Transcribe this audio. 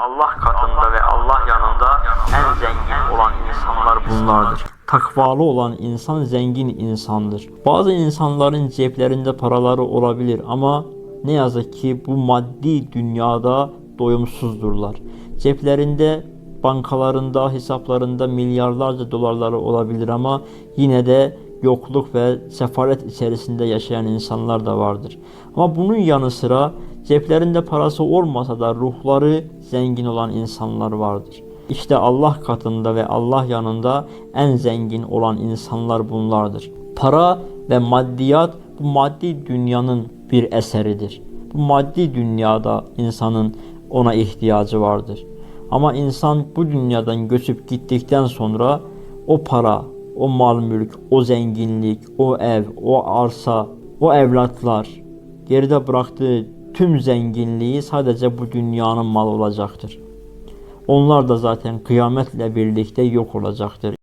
Allah katında ve Allah yanında en zengin olan insanlar bunlardır. Takvalı olan insan zengin insandır. Bazı insanların ceplerinde paraları olabilir ama ne yazık ki bu maddi dünyada doyumsuzdurlar. Ceplerinde, bankalarında, hesaplarında milyarlarca dolarları olabilir ama yine de yokluk ve sefalet içerisinde yaşayan insanlar da vardır. Ama bunun yanı sıra ceplerinde parası olmasa da ruhları zengin olan insanlar vardır. İşte Allah katında ve Allah yanında en zengin olan insanlar bunlardır. Para ve maddiyat bu maddi dünyanın bir eseridir. Bu maddi dünyada insanın ona ihtiyacı vardır. Ama insan bu dünyadan göçüp gittikten sonra o para, o mal mülk, o zenginlik, o ev, o arsa, o evlatlar, geride bıraktığı tüm zenginliği sadece bu dünyanın malı olacaktır. Onlar da zaten kıyametle birlikte yok olacaktır.